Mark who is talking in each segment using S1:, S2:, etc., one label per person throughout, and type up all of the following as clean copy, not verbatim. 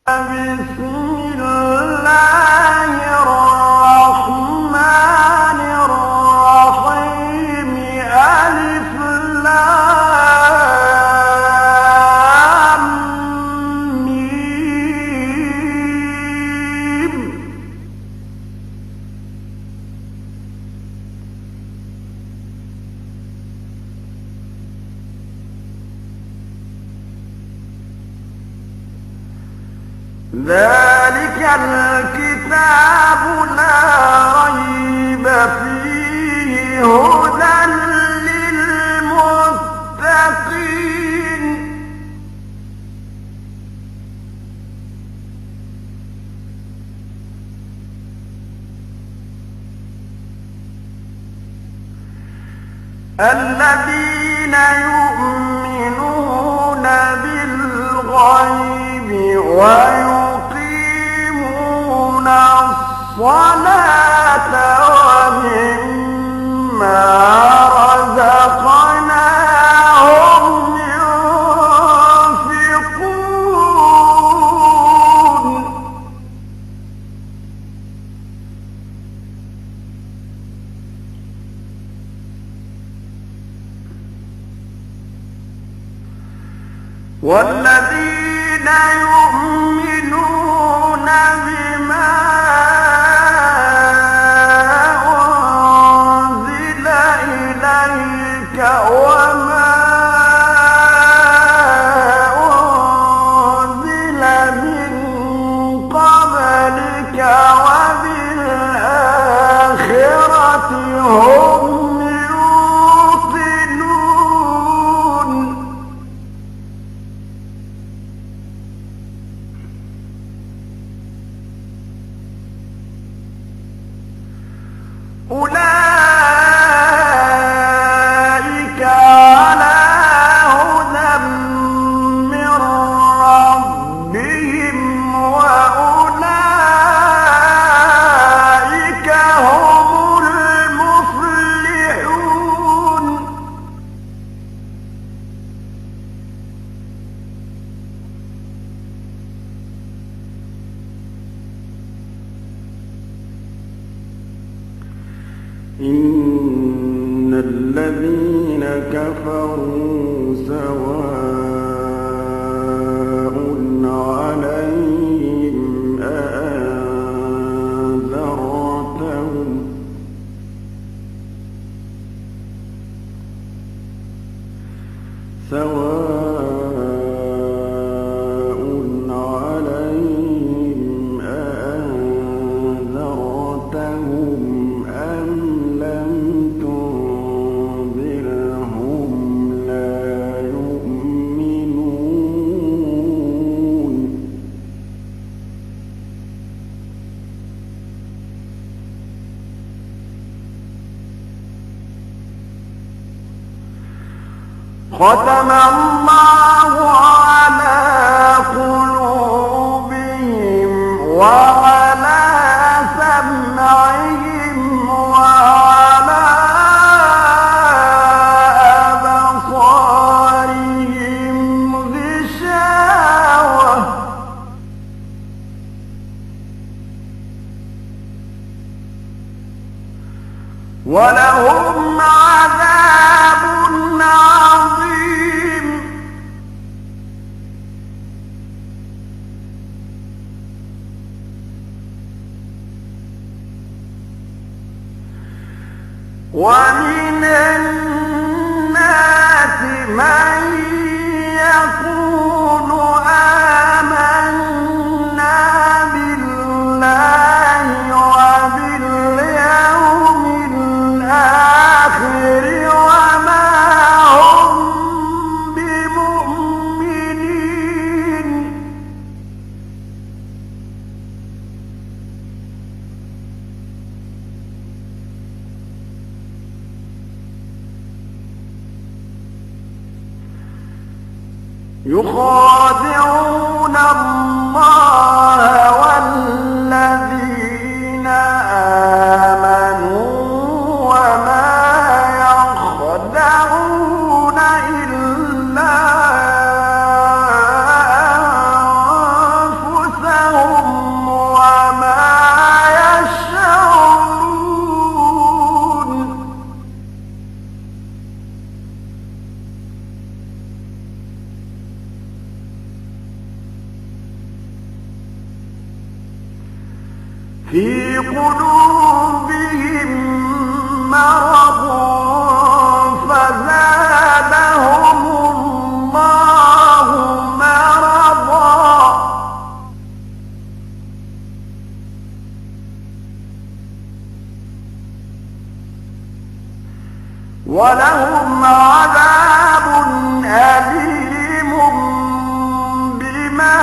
S1: بسم الله الرحمن الرحيم ألف لام ميم ذلك الكتاب لا ريب فيه هدى للمتقين الذين يؤمنون بالغيب ويقيمون الصلاة ومما رزقناهم ينفقون والذين يؤمنون بما أنزل إليك وما أنزل من قبلك وبالآخرة هم يوقنون أولئك على هدى من ربهم وأولئك هم المفلحون إن الذين كفروا سواء عليهم أأنذرتهم أم لم تنذرهم لا يؤمنون ختم الله على قلوبهم وعلى سمعهم وعلى أبصارهم غشاوة ولهم عذاب عظيم ومن الناس من يقول آمنا بالله وباليوم الآخر وما هم بمؤمنين يخادعون الله والذين آمنوا وما يخدعون إلا أنفسهم في قلوبهم مرض فزادهم الله مرضا ولهم عذاب أليم بما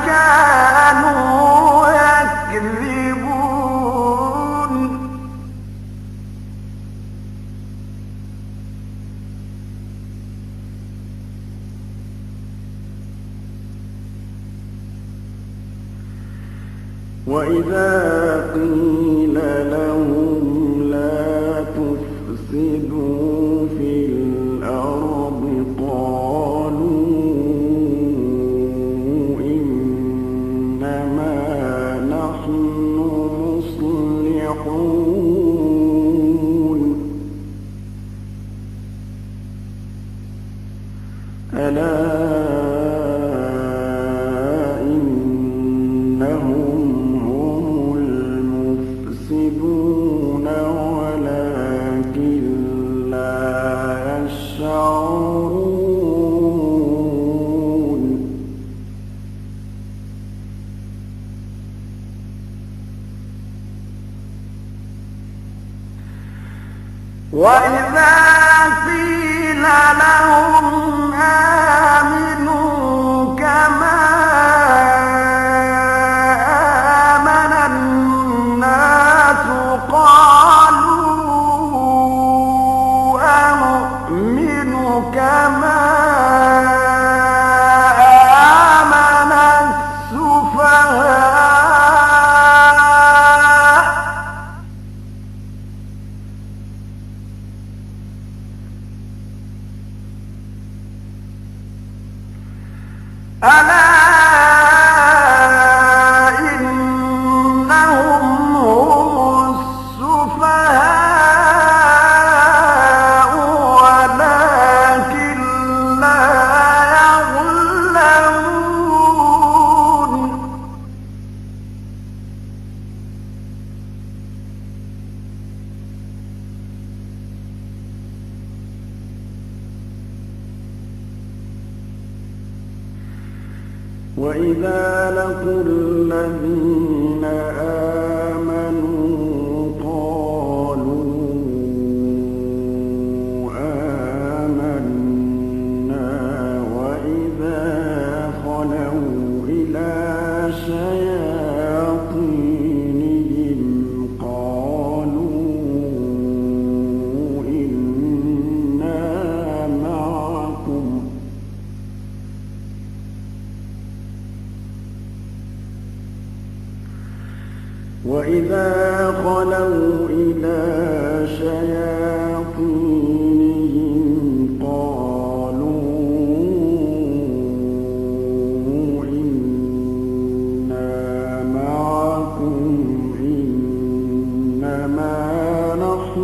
S1: كانوا يكذبون وإذا قيل لهم لا تفسدوا في الأرض قالوا إنما نحن مصلحون ألا إنهم هم المفسدون ولكن لا يشعرون وإذا قيل لهم آمنوا كما آمن الناس قالوا أنؤمن كما آمن السفهاء ألا إنهم هم السفهاء ولكن لا يعلمون وإذا لقوا الذين آمنوا قالوا آمنا وإذا خلوا إلى شياطينهم قالوا إنا معكم وإذا خلوا إلى شياطينهم قالوا إنا معكم إنما نحن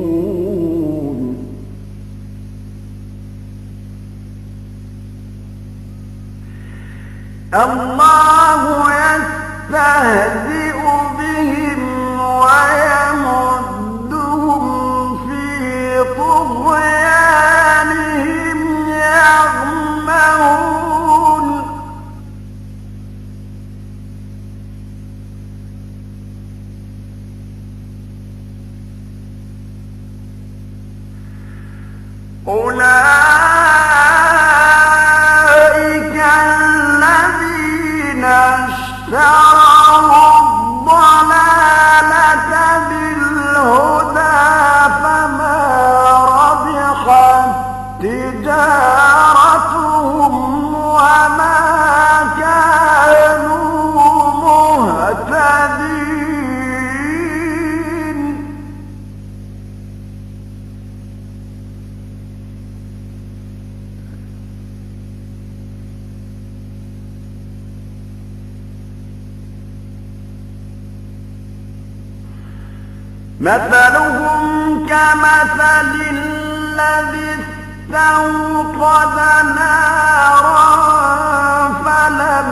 S1: مستهزئون الله يستهزئ بهم ويمدهم في طغيانهم يعمهون أولئك الذين اشتروا الضلالة بالهدى فما ربحت تجارتهم وما كانوا مهتدين مثلهم كمثل الذي استوقد نارا فلما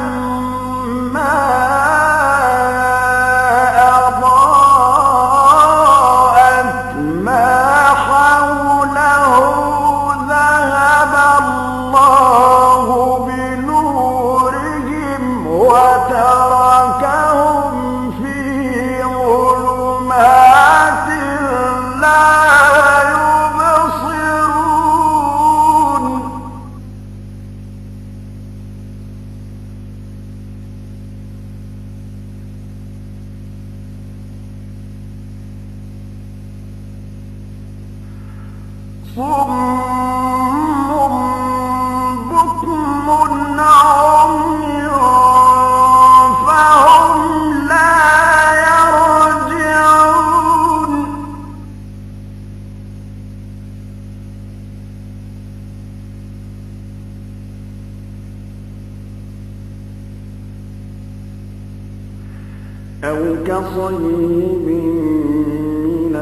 S1: بكم عمي فهم لا يرجعون أو كصيب من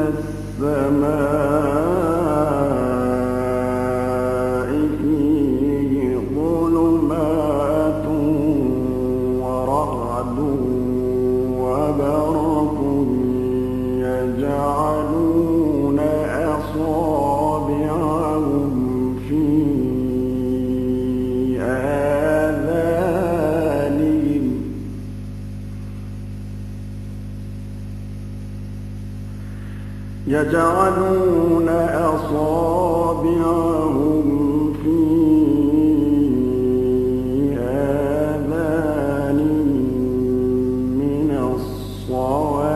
S1: السماء فيه ظلمات ورعد وبرق يجعلون أصابعهم في آذانهم من الصواعق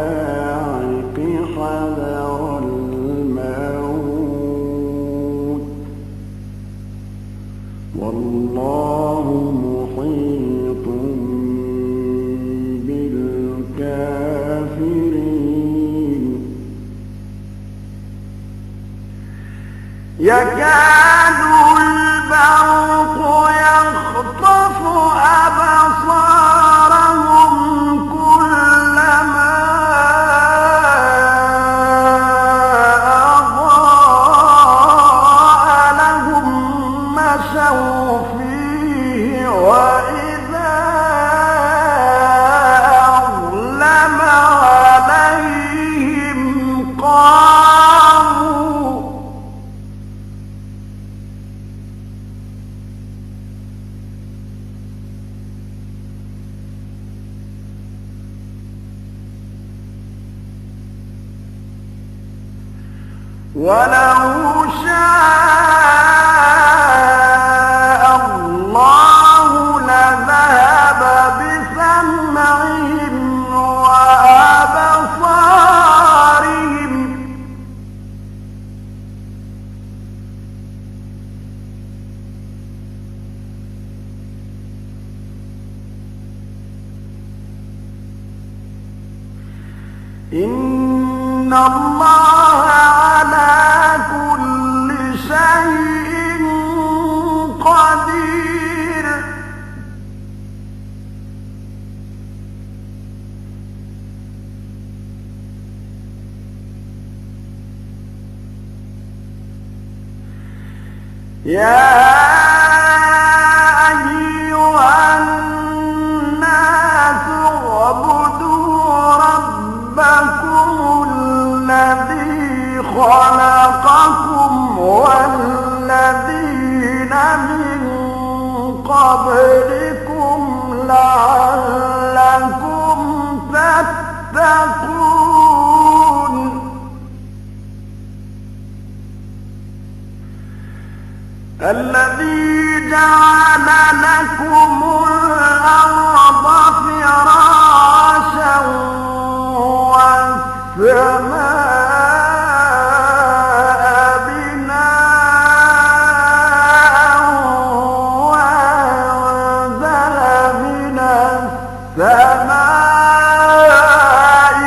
S1: حذر الموت والله محيط بالكافرين يكاد البرق يخطف أبصارهم كلما أضاء لهم مشوا فيه وإذا أظلم عليهم قاموا ولو شاء الله لذهب بسمعهم وأبصارهم إن الله على كل شيء قدير يا أيها الناس اعبدوا ربكم الذي خلقكم والذين من قبلكم لعلكم تتقون الذي جعل لكم الأرض فراشا والسماء بناء وأنزل من السماء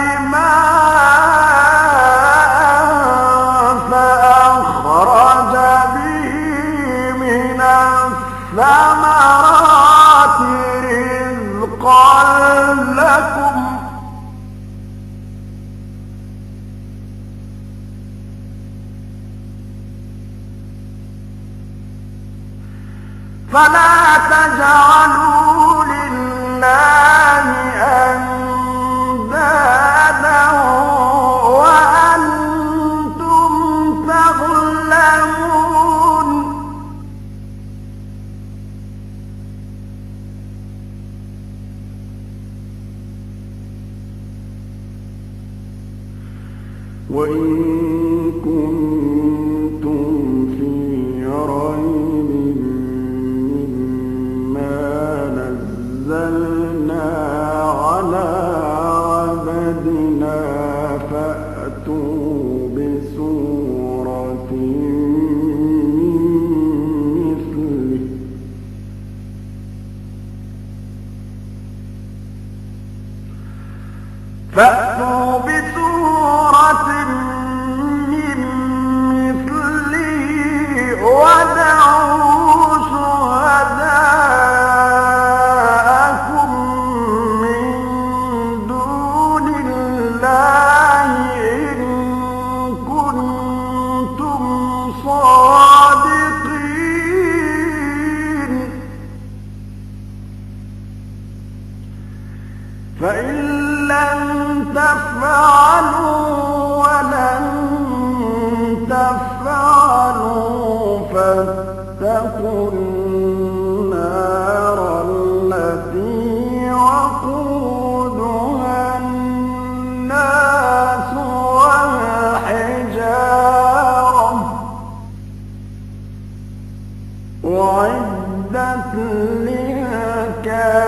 S1: ماء فأخرج به من الثمرات رزقا لكم فلا تجعلوا لله أندادا وأنتم تعلمون وإن كنتم في ريب مما واتقوا النار التي وقودها الناس والحجارة أعدت للكافرين